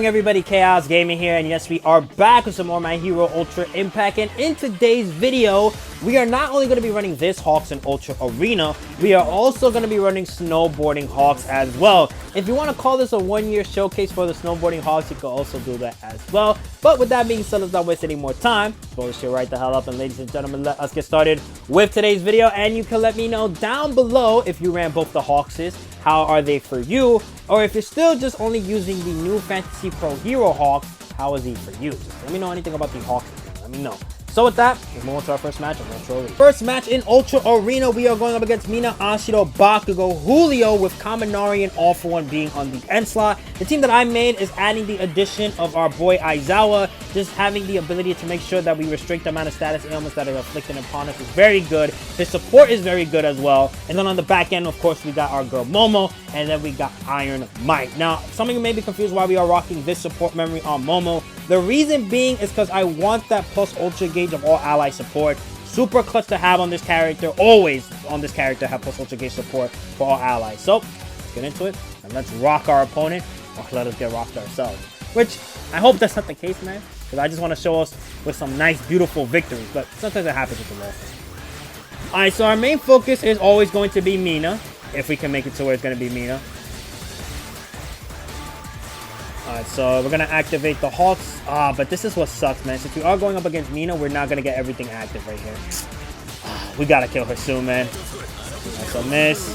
going, everybody? Chaos Gaming here, and yes, we are back with some more My Hero Ultra Impact. And in today's video, we are not only going to be running this Hawks in Ultra Arena, we are also going to be running Snowboarding Hawks as well. If you want to call this a one-year showcase for the Snowboarding Hawks, you can also do that as well. But with that being said, let's not waste any more time. Blow this shit right the hell up, and ladies and gentlemen, let us get started with today's video. And you can let me know down below if you ran both the Hawkses. How are they for you? Or if you're still just only using the new Fantasy Pro Hero Hawk, how is he for you? Just let me know anything about the Hawks. Let me know. So with that, let's move on to our first match in Ultra Arena. First match in Ultra Arena, we are going up against Mina, Ashido, Bakugo, Julio, with Kaminari and All For One being on the end slot. The team that I made is adding the addition of our boy Aizawa, just having the ability to make sure that we restrict the amount of status ailments that are afflicted upon us is very good. His support is very good as well. And then on the back end, of course, we got our girl Momo, and then we got Iron Mike. Now, some of you may be confused why we are rocking this support memory on Momo. The reason being is because I want that plus ultra gauge of all ally support. Super clutch to have on this character. Always on this character have plus ultra gauge support for all allies. So let's get into it and let's rock our opponent, or let us get rocked ourselves. Which I hope that's not the case, man, because I just want to show us with some nice, beautiful victories. But sometimes it happens with the losses. Alright, so our main focus is always going to be Mina, if we can make it to where it's going to be Mina. Alright, so we're going to activate the Hawks. But this is what sucks, man. Since we are going up against Mina, we're not going to get everything active right here. We got to kill her soon, man. That's a miss.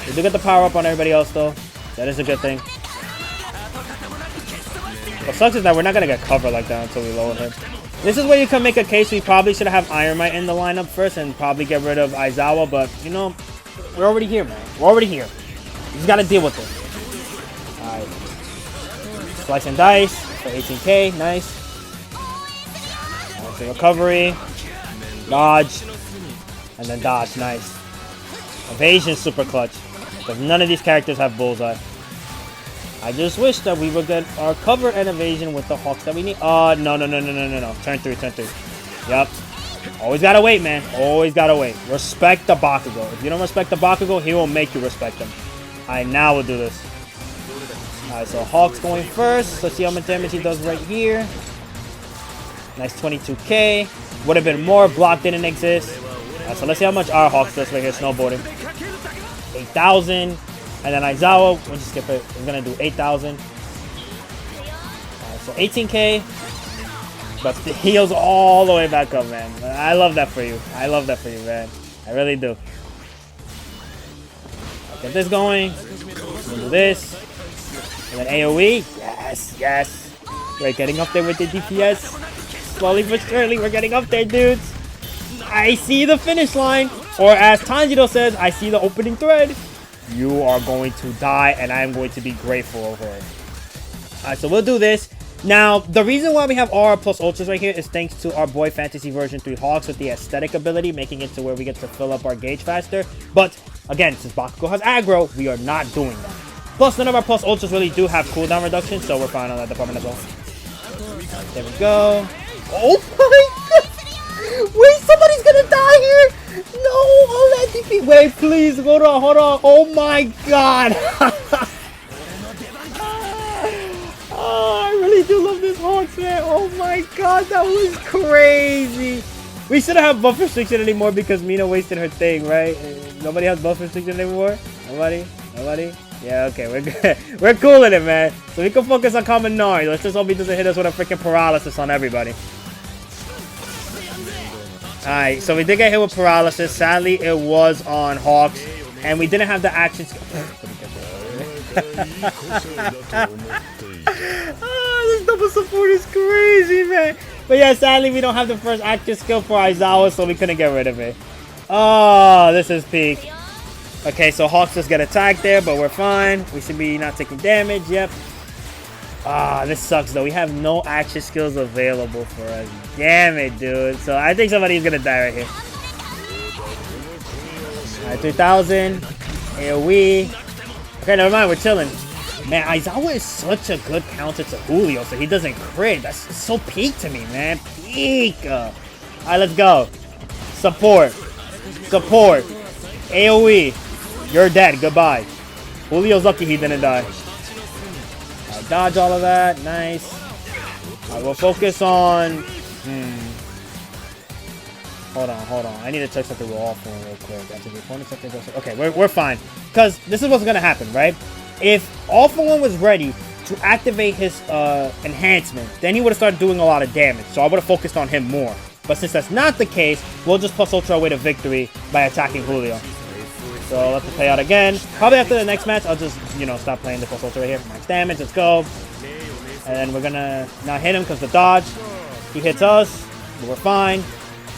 We do get the power up on everybody else, though. That is a good thing. What sucks is that we're not going to get cover like that until we lower her. This is where you can make a case. We probably should have Iron Mite in the lineup first and probably get rid of Aizawa. But, you know, we're already here, man. We're already here. You just got to deal with it. Alright. Slice and dice for 18k, nice. So recovery, dodge, and then dodge, nice. Evasion super clutch, because none of these characters have bullseye. I just wish that we would get our cover and evasion with the Hawks that we need. No. Turn 3. Yep. Always gotta wait, man. Always gotta wait. Respect the Bakugo. If you don't respect the Bakugo, he will make you respect him. Alright, now we'll do this. Alright, so Hawk's going first. Let's see how much damage he does right here. Nice 22k. Would have been more if block didn't exist. Alright, so let's see how much our Hawks does right here, snowboarding. 8,000. And then Aizawa, we'll just skip it. We're going to do 8,000. Alright, so 18k. But the heals all the way back up, man. I love that for you. I love that for you, man. I really do. Get this going. We'll do this. And then AoE. Yes. We're getting up there with the DPS. Slowly but surely, we're getting up there, dudes. I see the finish line. Or as Tanjiro says, I see the opening thread. You are going to die, and I am going to be grateful over it. Alright, so we'll do this. Now, the reason why we have all our plus ultras right here is thanks to our boy Fantasy version 3 Hawks with the aesthetic ability, making it to where we get to fill up our gauge faster. But, again, since Bakugo has aggro, we are not doing that. Plus, none of our plus ultras really do have cooldown reduction, so we're fine on that department as well. There we go. Oh my god! Wait, somebody's gonna die here! No, all that DP. Wait, please, hold on. Oh my god! Oh, I really do love this Hawks, man. Oh my god, that was crazy. We shouldn't have buff restriction anymore because Mina wasted her thing, right? Nobody has buff restriction anymore? Nobody? Yeah, okay, we're good. We're cool in it, man. So we can focus on Kaminari. Let's just hope he doesn't hit us with a freaking paralysis on everybody. Alright, so we did get hit with paralysis. Sadly, it was on Hawks. And we didn't have the action skill. Oh, this double support is crazy, man. But yeah, sadly, we don't have the first action skill for Aizawa, so we couldn't get rid of it. Oh, this is peak. Okay, so Hawks just get attacked there, but we're fine. We should be not taking damage. Yep. This sucks, though. We have no action skills available for us. Damn it, dude. So I think somebody's going to die right here. Alright, 3,000. AoE. Okay, never mind. We're chilling. Man, Aizawa is such a good counter to Julio, so he doesn't crit. That's so peak to me, man. Peak. Alright, let's go. Support. AoE. You're dead. Goodbye. Julio's lucky he didn't die. dodge all of that. Nice. Alright, we'll focus on... Hold on. I need to check something with all four real quick. After the opponent something goes... Okay, we're fine. Because this is what's going to happen, right? If All For One was ready to activate his enhancement, then he would have started doing a lot of damage. So I would have focused on him more. But since that's not the case, we'll just plus ultra our way to victory by attacking Julio. So let's play out again. Probably after the next match, I'll just, you know, stop playing the plus ultra right here. Max damage, let's go. And then we're going to not hit him because the dodge. He hits us, but we're fine.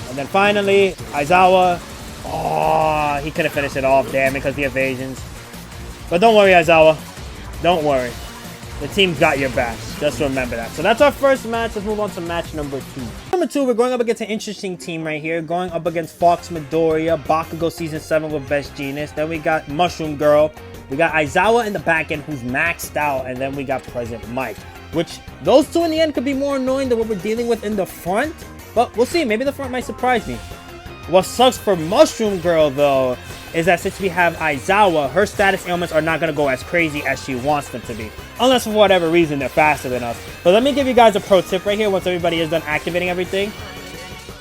And then finally, Aizawa. Oh, he could have finished it off, damn it, because the evasions. But don't worry, Aizawa. Don't worry. The team's got your back. Just remember that. So that's our first match. Let's move on to match number 2. Number 2, we're going up against an interesting team right here. Going up against Fox Midoriya, Bakugo Season 7 with Best Genius. Then we got Mushroom Girl. We got Aizawa in the back end who's maxed out. And then we got Present Mike. Which, those two in the end could be more annoying than what we're dealing with in the front. But we'll see. Maybe the front might surprise me. What sucks for Mushroom Girl, though, is that since we have Aizawa, her status ailments are not going to go as crazy as she wants them to be. Unless for whatever reason they're faster than us. But let me give you guys a pro tip right here once everybody is done activating everything.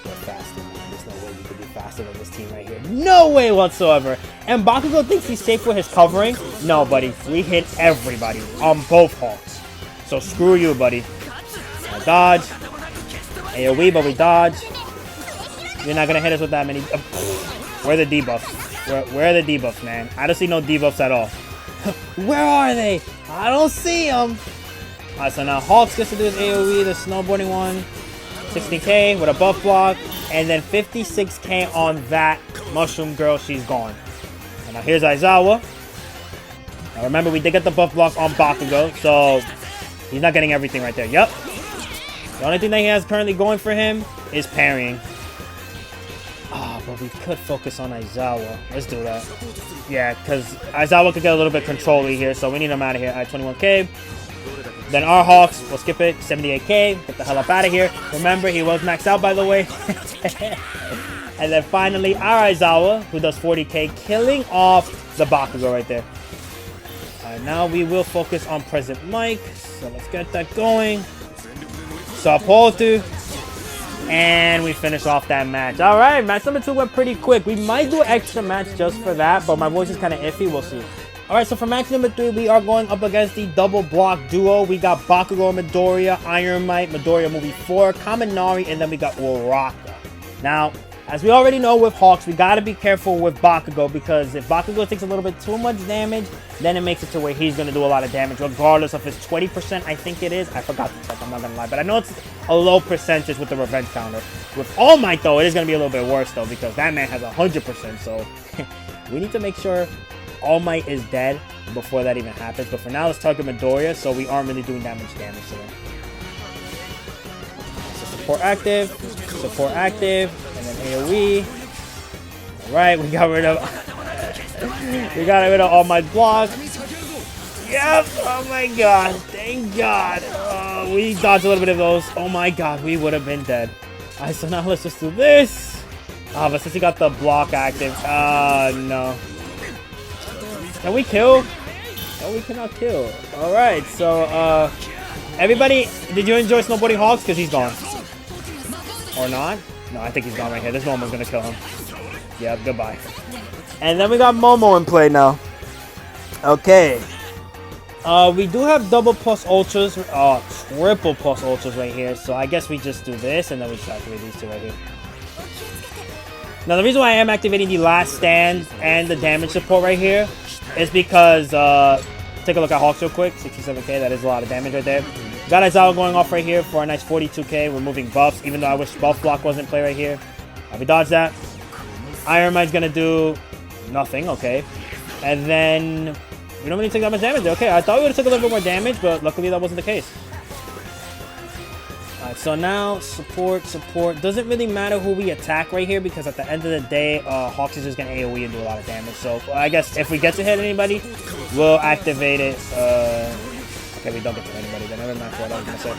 They're faster, man. There's no way you could be faster than this team right here. No way whatsoever. And Bakugo thinks he's safe with his covering. No, buddy. We hit everybody on both Hawks. So screw you, buddy. I dodge. AoE, but we dodge. You're not going to hit us with that many. Where are the debuffs? Where are the debuffs, man? I don't see no debuffs at all. Where are they? I don't see them. Alright, so now Hawks gets to do his AoE, the snowboarding one. 16k with a buff block. And then 56k on that Mushroom Girl. She's gone. And now here's Aizawa. Now remember, we did get the buff block on Bakugo. So he's not getting everything right there. Yep. The only thing that he has currently going for him is parrying. But we could focus on Aizawa. Let's do that. Yeah, because Aizawa could get a little bit control-y here, so we need him out of here at 21k. Then our Hawks, we'll skip it, 78k. Get the hell up out of here. Remember, he was maxed out, by the way. And then finally, our Aizawa, who does 40k, killing off the Bakugo right there. Now we will focus on Present Mike. So let's get that going. Sapoto. And we finish off that match. Alright, match number 2 went pretty quick. We might do an extra match just for that, but my voice is kind of iffy. We'll see. Alright, so for match number 3, we are going up against the double block duo. We got Bakugo Midoriya, Iron Might, Midoriya Movie 4, Kaminari, and then we got Uraraka. Now, as we already know with Hawks, we got to be careful with Bakugo, because if Bakugo takes a little bit too much damage, then it makes it to where he's going to do a lot of damage, regardless of his 20%, I think it is. I forgot to check, I'm not going to lie, but I know it's a low percentage with the revenge counter. With All Might, though, it is going to be a little bit worse, though, because that man has 100%, so we need to make sure All Might is dead before that even happens. But for now, let's target Midoriya, so we aren't really doing that much damage to him. So support active, and then AoE. Alright, we got rid of All Might block. Yep, oh my god, thank god. We dodged a little bit of those. Oh my god, we would have been dead. Alright, so now let's just do this. But since he got the block active, no. Can we kill? No, we cannot kill. Alright, so, everybody, did you enjoy Snowboarding Hawks? Because he's gone. Or not? No, I think he's gone right here. This Momo's gonna kill him. Yep, goodbye. And then we got Momo in play now. Okay. We do have double plus ultras. Triple plus ultras right here. So I guess we just do this and then we just activate these two right here. Now the reason why I am activating the last stand and the damage support right here is because, take a look at Hawks real quick. 67k, that is a lot of damage right there. Got Aizawa going off right here for a nice 42k, removing buffs, even though I wish buff block wasn't in play right here. We dodge that. Iron Might's gonna do nothing, okay. And then we don't really take that much damage. Okay, I thought we would have took a little bit more damage, but luckily that wasn't the case. Alright, so now support. Doesn't really matter who we attack right here, because at the end of the day, Hawks is just gonna AoE and do a lot of damage. So I guess if we get to hit anybody, we'll activate it. Okay, we don't get to hit anybody, then never mind what I was gonna say.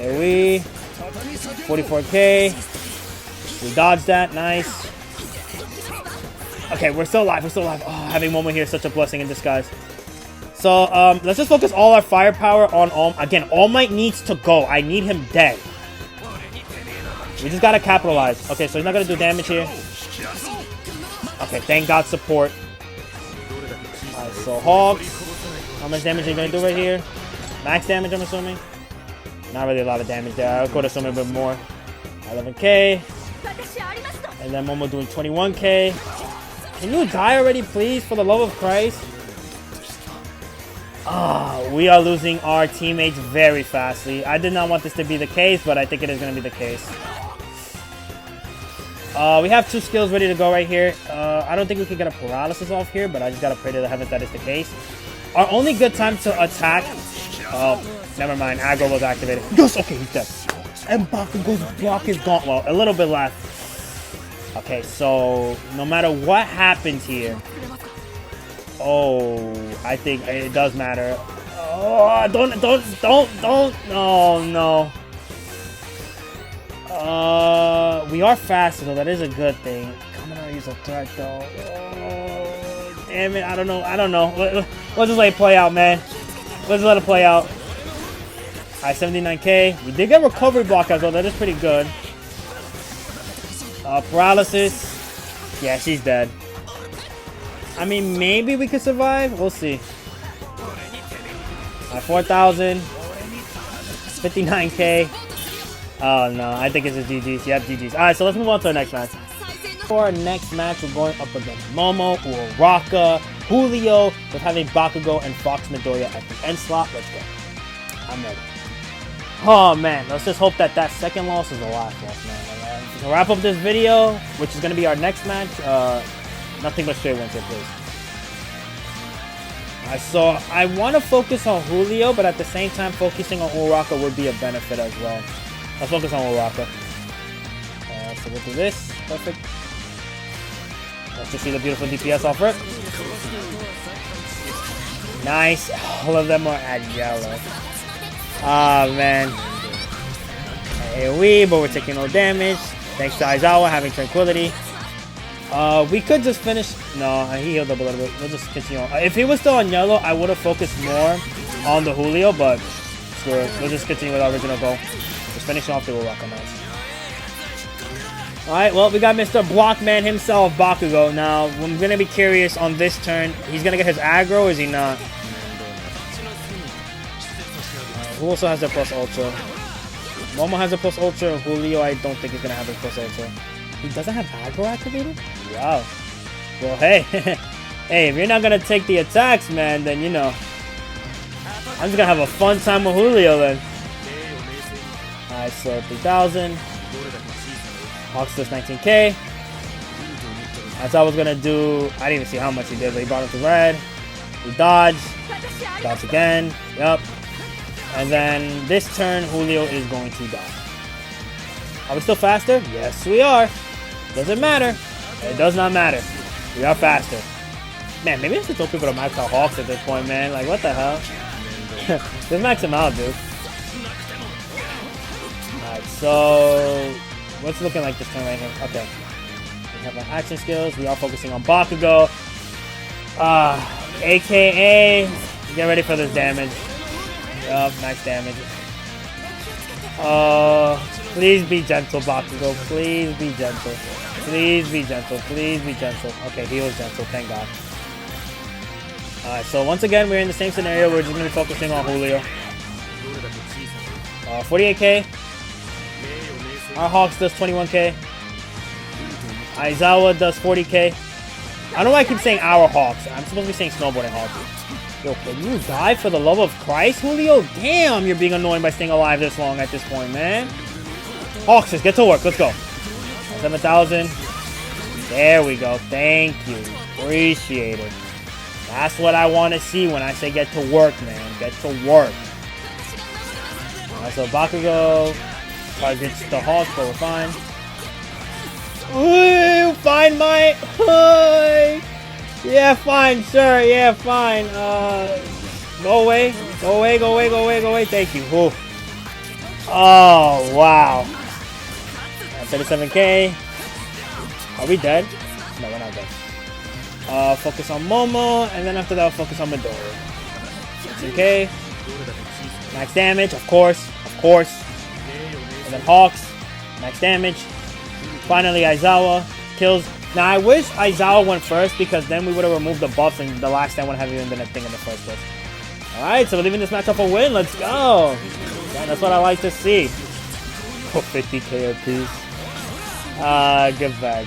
AoE, 44k. We dodged that, nice. Okay, we're still alive, Oh, having Momo here is such a blessing in disguise. So, let's just focus all our firepower on again, All Might needs to go. I need him dead. We just gotta capitalize. Okay, so he's not gonna do damage here. Okay, thank God support. Alright, so Hawks. How much damage are you gonna do right here? Max damage, I'm assuming? Not really a lot of damage there. I could assume a bit more. 11k. And then Momo doing 21k. Can you die already, please? For the love of Christ. We are losing our teammates very fastly. I did not want this to be the case, but I think it is going to be the case. We have 2 skills ready to go right here. I don't think we can get a paralysis off here, but I just got to pray to the heavens that is the case. Our only good time to attack... never mind. Aggro was activated. Yes! Okay, he's dead. And Bakugo's block is gone. Well, a little bit left. Okay, so no matter what happens here... Oh, I think it does matter. Oh, don't. Oh, no. We are faster, though. That is a good thing. Coming out, use a threat, though. Oh, damn it. I don't know. Let's just let it play out, man. Let's let it play out. Alright, 79k. We did get recovery block as well. That is pretty good. Paralysis. Yeah, she's dead. I mean, maybe we could survive. We'll see. 4,000. 59k. Oh, no. I think it's a GG's. Yep, GG's. Alright, so let's move on to our next match. For our next match, we're going up against Momo, Uraraka, Julio, with having Bakugo and Fox Midoriya at the end slot. Let's go. I'm ready. Oh, man. Let's just hope that that second loss is the last loss, man. To wrap up this video, which is going to be our next match, nothing but straight wins here, please. So I want to focus on Julio, but at the same time, focusing on Uraraka would be a benefit as well. Let's focus on Uraraka. So we'll do this. Perfect. Let's just see the beautiful DPS off rip. Nice. All of them are at yellow. Ah, man. AoE, but we're taking no damage. Thanks to Aizawa having tranquility. We could just finish. No, he healed up a little bit. We'll just continue on. If he was still on yellow, I would have focused more on the Julio, but screw it. We'll just continue with our original goal. Just finish off the Uraraka match. Alright, well, we got Mr. Blockman himself, Bakugo. Now, I'm going to be curious on this turn. He's going to get his aggro, or is he not? Who also has a plus ultra? Momo has a plus ultra, and Julio, I don't think he's going to have a plus ultra. He doesn't have aggro activated? Wow. Well, hey. Hey, if you're not going to take the attacks, man, then, you know. I'm just going to have a fun time with Julio, then. Alright, so 3,000. Hawks does 19k. That's all I was going to do. I didn't even see how much he did, but he brought him to red. We dodge. Dodge again. Yup. And then this turn, Julio is going to die. Are we still faster? Yes, we are. Doesn't matter. It does not matter. We are faster. Man, maybe I should tell people to max out Hawks at this point, man. Like, what the hell? Just max him out, dude. Alright, so... what's looking like this turn right here? Okay. We have our action skills. We are focusing on Bakugo. AKA... get ready for this damage. Yup, nice damage. Please be gentle, Bakugo. Please be gentle. Please be gentle. Please be gentle. Okay, he was gentle. Thank God. Alright, so once again, we're in the same scenario. We're just going to be focusing on Julio. 48k. Our Hawks does 21k. Aizawa does 40k. I don't know why I keep saying our Hawks. I'm supposed to be saying Snowboarding Hawks. Yo, can you die for the love of Christ, Julio? Damn, you're being annoying by staying alive this long at this point, man. Hawks, just get to work. Let's go. 7,000. There we go. Thank you. Appreciate it. That's what I want to see when I say get to work, man. Get to work. Alright, so Bakugo targets the Hawks, but we're fine. Ooh, fine, mate. Yeah, fine, sure. Yeah, fine. Go away. Go away, go away, go away, go away. Thank you. Ooh. Oh, wow. 37k. Are we dead? No, we're not dead. Focus on Momo, and then after that, focus on Midoriya. Okay. Max damage, of course. And then Hawks, max damage. Finally, Aizawa kills. Now, I wish Aizawa went first because then we would have removed the buffs and the last time would have even been a thing in the first place. Alright, so we're leaving this match up a win. Let's go. Yeah, that's what I like to see. Oh, 50k apiece. Goodbye.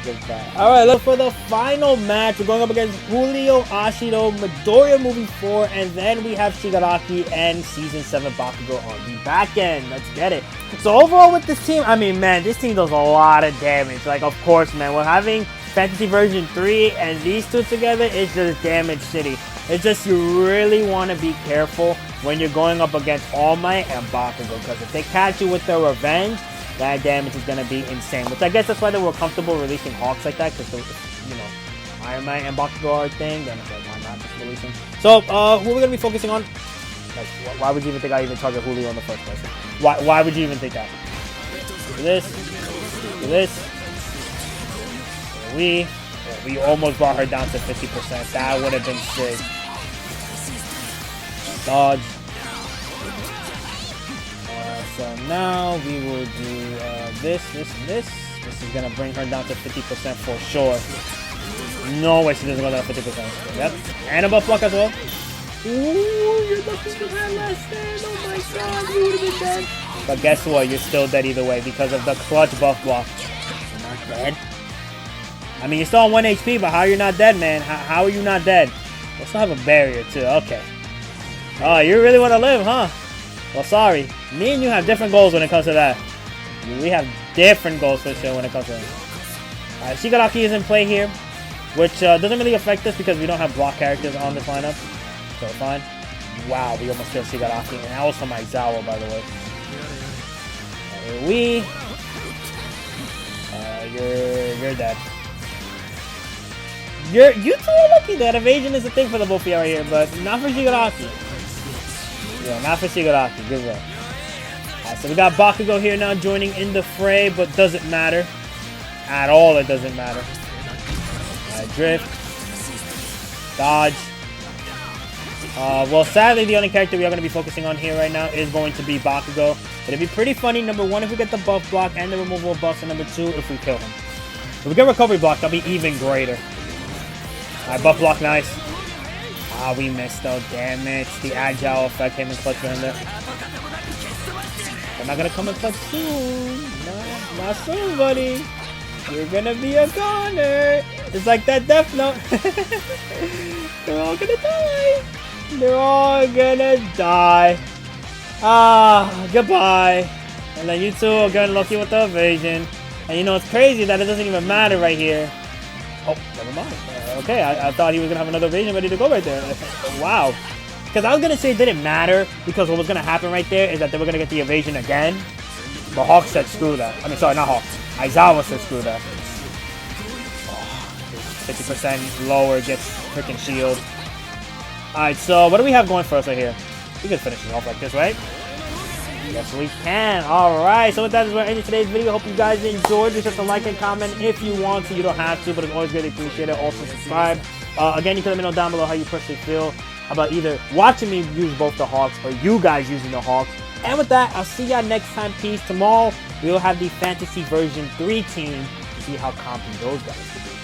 Alright, look for the final match. We're going up against Julio, Ashido, Midoriya Movie 4, and then we have Shigaraki and Season 7 Bakugo on the back end. Let's get it. So overall with this team, I mean, man, this team does a lot of damage. Like, of course, man, we're having Fantasy Version 3, and these two together is just Damage City. It's just you really want to be careful when you're going up against All Might and Bakugo, because if they catch you with their revenge, that damage is going to be insane. Which I guess that's why they were comfortable releasing Hawks like that, because, you know, Iron Man and Bakugo are a thing, then it's like, why not just release them? So, who are we going to be focusing on? Like, why would you even think I even target Julio in the first place? Why would you even think that? Do this. We almost brought her down to 50%. That would have been sick. Dodge. So now we will do this. This is gonna bring her down to 50% for sure. No way she doesn't go down to 50%. Yep. And a buff block as well. Ooh, you're lucky you had last stand. Oh my god, you would have been dead. But guess what? You're still dead either way because of the clutch buff block. You're not dead. I mean, you're still on 1 HP, but how are you not dead, man? How are you not dead? We still have a barrier, too. Okay. Oh, you really want to live, huh? Well, sorry. Me and you have different goals when it comes to that. We have different goals for sure when it comes to that. Alright, Shigaraki is in play here, which doesn't really affect us because we don't have block characters on this lineup. So, fine. Wow, we almost killed Shigaraki. And that was from Aizawa, by the way. You're dead. You two are lucky that evasion is a thing for the both of you right here, but not for Shigaraki. Yeah, not for Shigaraki. Good one. Alright, so we got Bakugo here now joining in the fray, but doesn't matter. At all, it doesn't matter. Alright, drift. Dodge. Well, sadly, the only character we are going to be focusing on here right now is going to be Bakugo. But it'd be pretty funny, number one, if we get the buff block and the removal of buffs, and number two, if we kill him. If we get recovery block, that'll be even greater. Alright, buff block, nice. Ah, we missed though, damn it. The agile effect came in clutch for him there. They're not gonna come in clutch soon. No, not soon, buddy. You're gonna be a goner. It's like that Death Note. They're all gonna die. They're all gonna die. Ah, goodbye. And then you two are getting lucky with the evasion. And you know, it's crazy that it doesn't even matter right here. Oh, never mind. Okay, I thought he was going to have another evasion ready to go right there. Wow. Because I was going to say it didn't matter because what was going to happen right there is that they were going to get the evasion again. But Hawk said screw that. I mean, sorry, not Hawk. Aizawa said screw that. Oh, 50% lower, gets freaking shield. Alright, so what do we have going for us right here? We can finish it off like this, right? Yes, we can. Alright, so with that is where we're ending today's video. Hope you guys enjoyed. Be sure to like and comment if you want to. You don't have to, but it's always greatly appreciated. Also, subscribe. Again, you can let me know down below how you personally feel about either watching me use both the Hawks or you guys using the Hawks. And with that, I'll see y'all next time. Peace. Tomorrow, we will have the Fantasy Version 3 team to see how compy those guys will be.